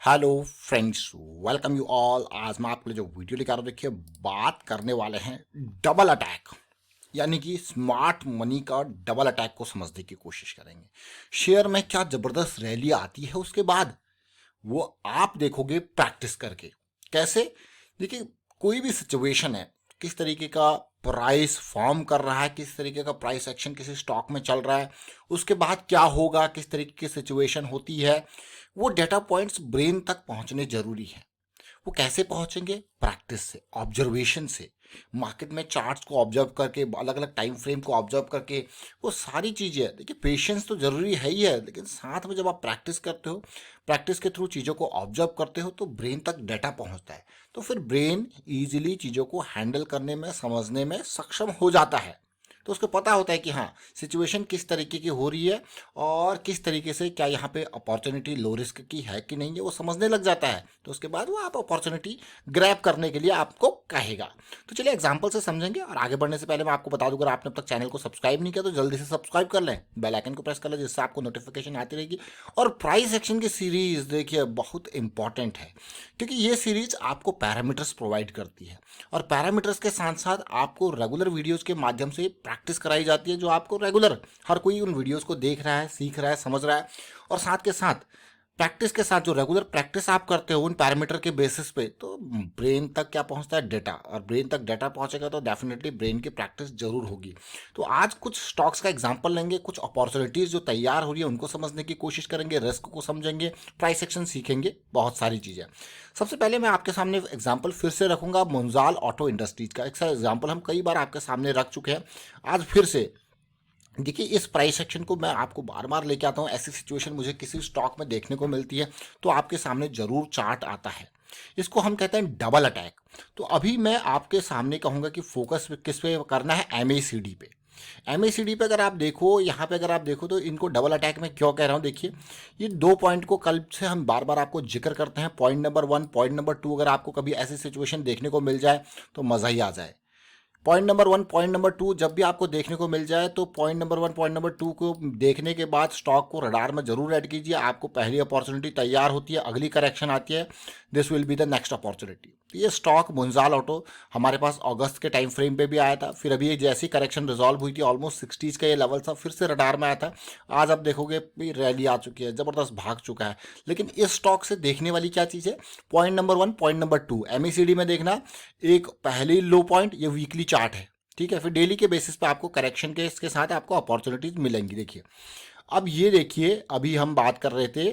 Hello friends, welcome you all. आज मैं आपके लिए जो वीडियो लेकर आ रहा हूं, देखिए बात करने वाले हैं डबल अटैक, यानी कि स्मार्ट मनी का डबल अटैक को समझने की कोशिश करेंगे। शेयर में क्या जबरदस्त रैली आती है उसके बाद, वो आप देखोगे प्रैक्टिस करके। कैसे? देखिए, कोई भी सिचुएशन है, किस तरीके का प्राइस फॉर्म कर रहा है, किस तरीके का प्राइस एक्शन किसी स्टॉक में चल रहा है, उसके बाद क्या होगा, किस तरीके की सिचुएशन होती है, वो डेटा पॉइंट्स ब्रेन तक पहुंचने जरूरी है। वो कैसे पहुंचेंगे? प्रैक्टिस से, ऑब्जर्वेशन से, मार्केट में चार्ट्स को ऑब्जर्व करके, अलग अलग टाइम फ्रेम को ऑब्जर्व करके। वो सारी चीज़ें, देखिए पेशेंस तो जरूरी है ही है, लेकिन साथ में जब आप प्रैक्टिस करते हो, प्रैक्टिस के थ्रू चीज़ों को ऑब्जर्व करते हो, तो ब्रेन तक डाटा पहुंचता है। तो फिर ब्रेन ईजिली चीज़ों को हैंडल करने में, समझने में सक्षम हो जाता है। तो उसको पता होता है कि हाँ, सिचुएशन किस तरीके की हो रही है और किस तरीके से, क्या यहाँ पे अपॉर्चुनिटी लो रिस्क की है कि नहीं है, वो समझने लग जाता है। तो उसके बाद वो आप अपॉर्चुनिटी ग्रैब करने के लिए आपको कहेगा। तो चलिए एग्जांपल से समझेंगे, और आगे बढ़ने से पहले मैं आपको बता दूं, अगर आपने अब तक चैनल को सब्सक्राइब नहीं किया तो जल्दी से सब्सक्राइब कर लें, बेल आइकन को प्रेस कर लें, जिससे आपको नोटिफिकेशन आती रहेगी। और प्राइस एक्शन की सीरीज देखिए बहुत इंपॉर्टेंट है, क्योंकि ये सीरीज आपको पैरामीटर्स प्रोवाइड करती है, और पैरामीटर्स के साथ साथ आपको रेगुलर वीडियोस के माध्यम से प्रैक्टिस कराई जाती है, जो आपको रेगुलर हर कोई उन वीडियोस को देख रहा है, सीख रहा है, समझ रहा है। और साथ के साथ प्रैक्टिस के साथ जो रेगुलर प्रैक्टिस आप करते हो उन पैरामीटर के बेसिस पे, तो ब्रेन तक क्या पहुंचता है? डेटा। और ब्रेन तक डेटा पहुंचेगा तो डेफिनेटली ब्रेन की प्रैक्टिस जरूर होगी। तो आज कुछ स्टॉक्स का एग्जांपल लेंगे, कुछ अपॉर्चुनिटीज जो तैयार हो रही है उनको समझने की कोशिश करेंगे, रिस्क को समझेंगे, प्राइस एक्शन सीखेंगे, बहुत सारी चीजें। सबसे पहले मैं आपके सामने एग्जाम्पल फिर से रखूंगा मुंजाल ऑटो इंडस्ट्रीज का। एक एग्जाम्पल हम कई बार आपके सामने रख चुके हैं, आज फिर से। देखिए, इस प्राइस सेक्शन को मैं आपको बार बार लेके आता हूँ। ऐसी सिचुएशन मुझे किसी स्टॉक में देखने को मिलती है तो आपके सामने जरूर चार्ट आता है। इसको हम कहते हैं डबल अटैक। तो अभी मैं आपके सामने कहूँगा कि फोकस किस पे करना है? एमएसीडी पे। एमएसीडी पे अगर आप देखो, यहाँ पे अगर आप देखो, तो इनको डबल अटैक में क्यों कह रहा हूँ, देखिए ये दो पॉइंट को कल से हम बार बार आपको जिक्र करते हैं। पॉइंट नंबर 1, पॉइंट नंबर 2, अगर आपको कभी ऐसी सिचुएशन देखने को मिल जाए तो मज़ा ही आ जाए। पॉइंट नंबर 1, पॉइंट नंबर 2 जब भी आपको देखने को मिल जाए, तो पॉइंट नंबर 1, पॉइंट नंबर 2 को देखने के बाद स्टॉक को रडार में जरूर ऐड कीजिए। आपको पहली अपॉर्चुनिटी तैयार होती है, अगली करेक्शन आती है, this will be the next opportunity. ये स्टॉक मुंजाल ऑटो हमारे पास अगस्त के टाइम फ्रेम पे भी आया था, फिर अभी जैसी करेक्शन रिजॉल्व हुई थी, ऑलमोस्ट 60s का ये लेवल था, फिर से रडार में आया था। आज आप देखोगे रैली आ चुकी है, जबरदस्त भाग चुका है। लेकिन इस स्टॉक से देखने वाली क्या चीज़ है? Point number 1, point number 2, MACD में देखना। एक पहली लो पॉइंट, ये वीकली चार्ट है, ठीक है। फिर डेली के बेसिस पे आपको करेक्शन के इसके साथ आपको अपॉर्चुनिटीज मिलेंगी। देखिए, अब ये देखिए, अभी हम बात कर रहे थे,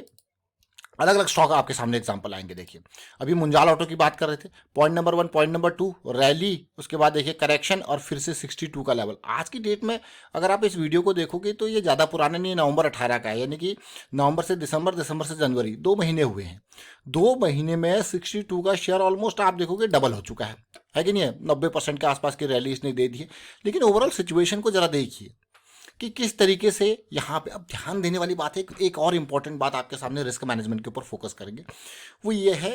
अलग अलग स्टॉक आपके सामने एग्जांपल आएंगे। देखिए, अभी मुंजाल ऑटो की बात कर रहे थे, point number 1, point number 2 rally, उसके बाद देखिए करेक्शन, और फिर से 62 का लेवल। आज की डेट में अगर आप इस वीडियो को देखोगे तो ये ज़्यादा पुराना नहीं है, नवंबर 18 का है, यानी कि नवंबर से दिसंबर, दिसंबर से जनवरी, 2 महीने हुए हैं। 2 महीने में 62 का शेयर ऑलमोस्ट आप देखोगे डबल हो चुका है कि नहीं है? 90% के आसपास की रैली इसने दे दी है। लेकिन ओवरऑल सिचुएशन को जरा देखिए कि किस तरीके से यहाँ पे अब ध्यान देने वाली बात है। एक और इम्पॉर्टेंट बात आपके सामने रिस्क मैनेजमेंट के ऊपर फोकस करेंगे, वो ये है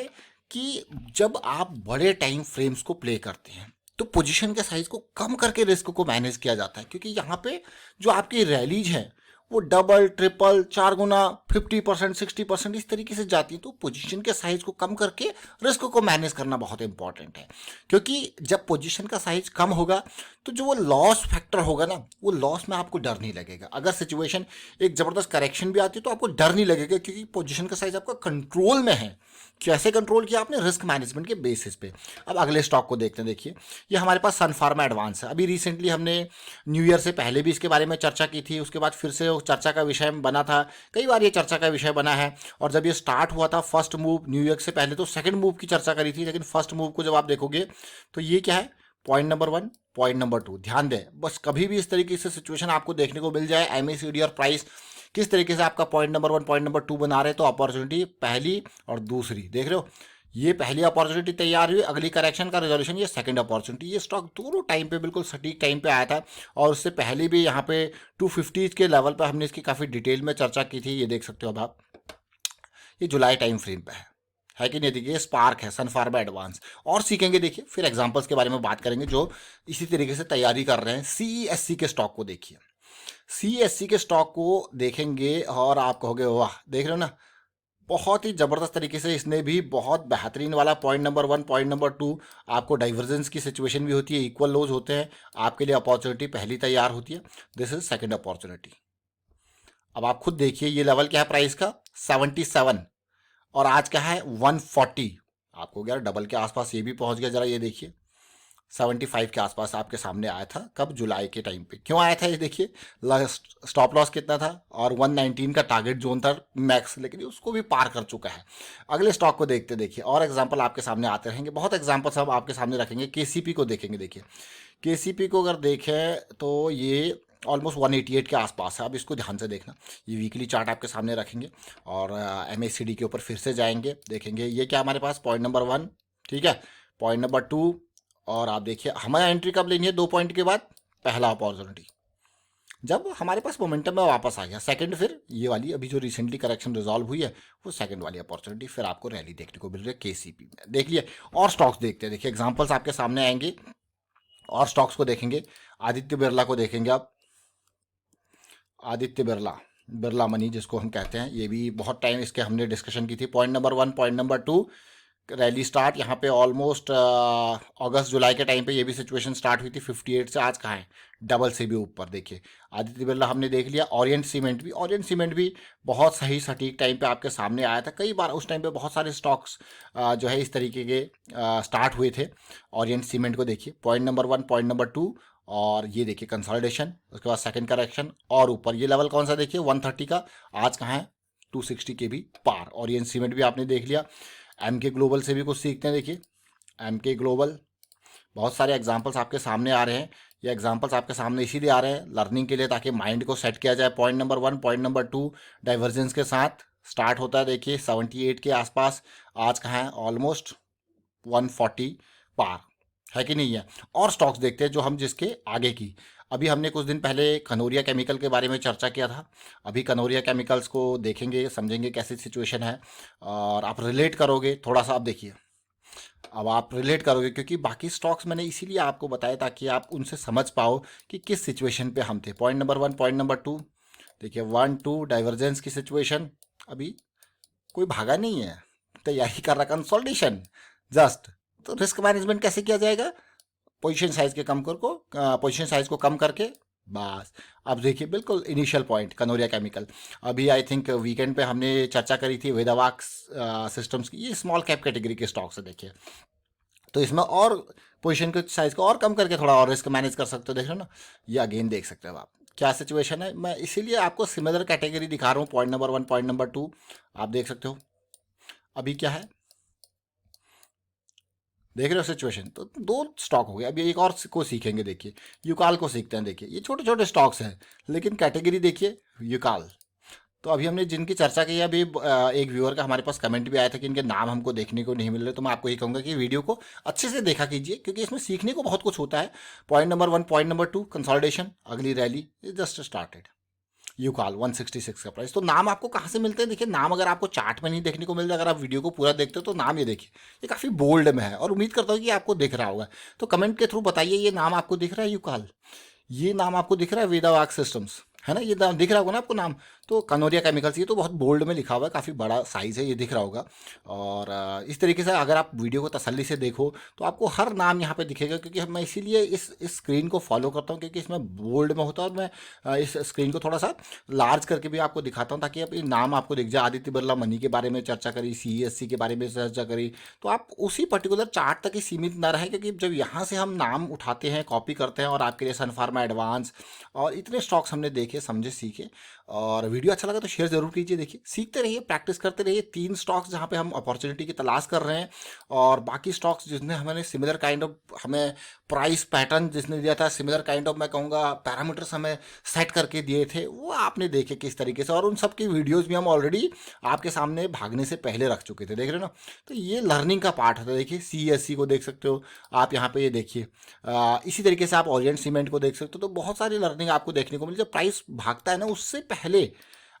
कि जब आप बड़े टाइम फ्रेम्स को प्ले करते हैं तो पोजीशन के साइज को कम करके रिस्क को मैनेज किया जाता है, क्योंकि यहाँ पे जो आपकी रैलीज हैं वो डबल, ट्रिपल, 4 गुना, 50%, 60% इस तरीके से जाती है। तो पोजीशन के साइज को कम करके रिस्क को मैनेज करना बहुत इंपॉर्टेंट है, क्योंकि जब पोजीशन का साइज कम होगा तो जो वो लॉस फैक्टर होगा ना, वो लॉस में आपको डर नहीं लगेगा। अगर सिचुएशन एक जबरदस्त करेक्शन भी आती है तो आपको डर नहीं लगेगा, क्योंकि पोजीशन का साइज आपका कंट्रोल में है। कैसे कंट्रोल किया आपने? रिस्क मैनेजमेंट के बेसिस पे। अब अगले स्टॉक को देखते हैं। देखिए, ये हमारे पास सन फार्मा एडवांस है। अभी रिसेंटली हमने न्यू ईयर से पहले भी इसके बारे में चर्चा की थी, उसके बाद फिर से वो चर्चा का विषय बना था, कई बार ये चर्चा का विषय बना है। और जब ये स्टार्ट हुआ था फर्स्ट मूव, न्यू ईयर से पहले तो सेकंड मूव की चर्चा करी थी, लेकिन फर्स्ट मूव को जब आप देखोगे तो ये क्या है? Point number 1, point number 2। ध्यान दें, बस कभी भी इस तरीके से सिचुएशन आपको देखने को मिल जाए, एमएसीडी और प्राइस किस तरीके से आपका पॉइंट नंबर 1, पॉइंट नंबर 2 बना रहे हैं, तो अपॉर्चुनिटी पहली और दूसरी देख रहे हो। ये पहली अपॉर्चुनिटी तैयार हुई, अगली करेक्शन का रेजोल्यूशन ये सेकंड अपॉर्चुनिटी। ये स्टॉक दोनों टाइम पे बिल्कुल सटीक टाइम पे आया था, और उससे पहले भी यहाँ पे 250 के लेवल पे हमने इसकी काफ़ी डिटेल में चर्चा की थी। ये देख सकते हो अब आप, ये जुलाई टाइम फ्रेम पे है कि नहीं? देखिए, स्पार्क है, सन फार्मा एडवांस, और सीखेंगे। देखिए, फिर एग्जांपल्स के बारे में बात करेंगे जो इसी तरीके से तैयारी कर रहे हैं। सीईएससी के स्टॉक को देखिए, सीईएससी के स्टॉक को देखेंगे और आप कहोगे वाह, देख रहे हो ना, बहुत ही ज़बरदस्त तरीके से इसने भी बहुत बेहतरीन वाला पॉइंट नंबर 1, पॉइंट नंबर 2, आपको डाइवर्जेंस की सिचुएशन भी होती है, इक्वल लोज होते हैं, आपके लिए अपॉर्चुनिटी पहली तैयार होती है। This is second opportunity. अब आप खुद देखिए ये लेवल क्या है प्राइस का, 77, और आज क्या है 140। आपको क्या डबल के आसपास ये भी पहुंच गया, जरा ये देखिए 75 के आसपास आपके सामने आया था, कब, जुलाई के टाइम पे। क्यों आया था ये देखिए, स्टॉप लॉस कितना था और 119 का टारगेट जोन था मैक्स, लेकिन ये उसको भी पार कर चुका है। अगले स्टॉक को देखते देखिए, और एग्जांपल आपके सामने आते रहेंगे, बहुत एग्जांपल्स हम आपके सामने रखेंगे। केसीपी को देखेंगे, देखिए केसीपी को अगर देखें तो ये ऑलमोस्ट 188 के आसपास है। अब इसको ध्यान से देखना, ये वीकली चार्ट आपके सामने रखेंगे और MACD के ऊपर फिर से जाएंगे, देखेंगे ये क्या हमारे पास पॉइंट नंबर 1, ठीक है, पॉइंट नंबर 2, और आप देखिए हमारा एंट्री कब लेनी है, 2 पॉइंट के बाद पहला अपॉर्चुनिटी जब हमारे पास मोमेंटम में वापस आ गया, सेकंड फिर ये वाली अभी जो रिसेंटली करेक्शन रिजॉल्व हुई है वो सेकंड वाली अपॉर्चुनिटी, फिर आपको रैली देखने को मिल रही है केसीपी में। देख लिए, और स्टॉक्स देखते हैं, देखिए एग्जांपल्स आपके सामने आएंगे और स्टॉक्स को देखेंगे। आदित्य बिरला को देखेंगे आप, आदित्य बिरला, बिरला मनी जिसको हम कहते हैं, ये भी बहुत टाइम इसके हमने डिस्कशन की थी। Point number 1, point number 2, rally start यहाँ पे ऑलमोस्ट अगस्त जुलाई के टाइम पे ये भी सिचुएशन स्टार्ट हुई थी 58 से, आज कहाँ है डबल से भी ऊपर। देखिए आदित्य बिरला हमने देख लिया, ओरिएंट सीमेंट भी, ओरिएंट सीमेंट भी बहुत सही सटीक टाइम पे आपके सामने आया था। कई बार उस टाइम पे बहुत सारे स्टॉक्स जो है इस तरीके के स्टार्ट हुए थे। ओरिएंट सीमेंट को देखिए, पॉइंट नंबर 1, पॉइंट नंबर 2, और ये देखिए कंसोलिडेशन, उसके बाद सेकंड करेक्शन, और ऊपर ये लेवल कौन सा देखिए 130 का, आज कहाँ है 260 के भी पार। ओरिएंट सीमेंट भी आपने देख लिया। MK ग्लोबल से भी कुछ सीखते हैं, देखिए MK ग्लोबल, बहुत सारे एग्जांपल्स आपके सामने आ रहे हैं। ये एग्जांपल्स आपके सामने इसीलिए आ रहे हैं लर्निंग के लिए, ताकि माइंड को सेट किया जाए। Point number 1, point number 2 divergence के साथ स्टार्ट होता है, देखिए 78 के आसपास, आज कहाँ है ऑलमोस्ट 140 पार, है कि नहीं है। और स्टॉक्स देखते हैं जो हम जिसके आगे की, अभी हमने कुछ दिन पहले कनोरिया केमिकल के बारे में चर्चा किया था। अभी कनोरिया केमिकल्स को देखेंगे, समझेंगे कैसी सिचुएशन है, और आप रिलेट करोगे थोड़ा सा। आप देखिए, अब आप रिलेट करोगे, क्योंकि बाकी स्टॉक्स मैंने इसीलिए आपको बताया ताकि आप उनसे समझ पाओ कि किस सिचुएशन पे हम थे। पॉइंट नंबर 1, पॉइंट नंबर 2, देखिए 1, 2 डाइवर्जेंस की सिचुएशन, अभी कोई भागा नहीं है, तैयारी कर रहा कंसोलिडेशन जस्ट। तो रिस्क मैनेजमेंट कैसे किया जाएगा, पोजीशन साइज के कम कर को पोजीशन साइज को कम करके, बस। अब देखिए बिल्कुल इनिशियल पॉइंट कनोरिया केमिकल, अभी आई थिंक वीकेंड पे हमने चर्चा करी थी वेदावाक सिस्टम्स की, ये स्मॉल कैप कैटेगरी के स्टॉक्स है। देखिए तो इसमें और पोजीशन के साइज को और कम करके थोड़ा और रिस्क मैनेज कर सकते हो, देख रहे हो ना, ये अगेन देख सकते हो आप क्या सिचुएशन है। मैं इसीलिए आपको सिमिलर कैटेगरी दिखा रहा हूँ, पॉइंट नंबर 1, पॉइंट नंबर 2, आप देख सकते हो अभी क्या है, देख रहे हो सिचुएशन। तो 2 स्टॉक हो गए, अभी एक और को सीखेंगे, देखिए यूकाल को सीखते हैं। देखिए ये छोटे छोटे स्टॉक्स हैं, लेकिन कैटेगरी देखिए यूकाल। तो अभी हमने जिनकी चर्चा की है, अभी एक व्यूअर का हमारे पास कमेंट भी आया था कि इनके नाम हमको देखने को नहीं मिल रहे। तो मैं आपको ये कहूँगा कि वीडियो को अच्छे से देखा कीजिए, क्योंकि इसमें सीखने को बहुत कुछ होता है। Point number 1, point number 2 consolidation, अगली रैली जस्ट स्टार्टेड, यूकाल 166 का प्राइस। तो नाम आपको कहाँ से मिलते हैं, देखिए नाम अगर आपको चार्ट में नहीं देखने को मिल रहा, अगर आप वीडियो को पूरा देखते हो तो नाम ये देखिए, ये काफ़ी बोल्ड में है, और उम्मीद करता हूँ कि आपको दिख रहा होगा। तो कमेंट के थ्रू बताइए ये नाम आपको दिख रहा है यूकाल, ये नाम आपको दिख रहा है वेदावाक सिस्टम्स, है ना, ये नाम दिख रहा होगा ना आपको नाम। तो कनोरिया केमिकल्स, ये तो बहुत बोल्ड में लिखा हुआ है, काफ़ी बड़ा साइज़ है, ये दिख रहा होगा। और इस तरीके से अगर आप वीडियो को तसल्ली से देखो तो आपको हर नाम यहाँ पे दिखेगा, क्योंकि मैं इसीलिए इस स्क्रीन को फॉलो करता हूँ, क्योंकि इसमें बोल्ड में होता है। और मैं इस स्क्रीन को थोड़ा सा लार्ज करके भी आपको दिखाता हूँ, ताकि आप ये नाम आपको दिख जाए। आदित्य बिरला मनी के बारे में चर्चा करी, CESC के बारे में चर्चा करी, तो आप उसी पर्टिकुलर चार्ट तक ही सीमित ना रहें, क्योंकि जब यहाँ से हम नाम उठाते हैं, कॉपी करते हैं, और आपके लिए सन फार्मा एडवांस और इतने स्टॉक्स हमने देखे, समझे, सीखे। और वीडियो अच्छा लगा तो शेयर जरूर कीजिए। देखिए सीखते रहिए, प्रैक्टिस करते रहिए। 3 स्टॉक्स जहाँ पे हम अपॉर्चुनिटी की तलाश कर रहे हैं, और बाकी स्टॉक्स जिसने हमें सिमिलर काइंड ऑफ हमें प्राइस पैटर्न जिसने दिया था, सिमिलर काइंड ऑफ मैं कहूँगा पैरामीटर्स हमें सेट करके दिए थे, वो आपने देखे किस तरीके से, और उन सब की वीडियोज़ भी हम ऑलरेडी आपके सामने भागने से पहले रख चुके थे, देख रहे हो ना। तो ये लर्निंग का पार्ट होता है। देखिए CESC को देख सकते हो आप यहाँ पे, ये देखिए इसी तरीके से आप ओरिएंट सीमेंट को देख सकते हो। तो बहुत सारी लर्निंग आपको देखने को मिली। जब प्राइस भागता है ना, उससे पहले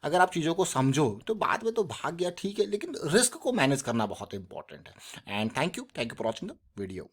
अगर आप चीज़ों को समझो तो बाद में तो भाग गया ठीक है, लेकिन रिस्क को मैनेज करना बहुत इंपॉर्टेंट है। And thank you for watching the video.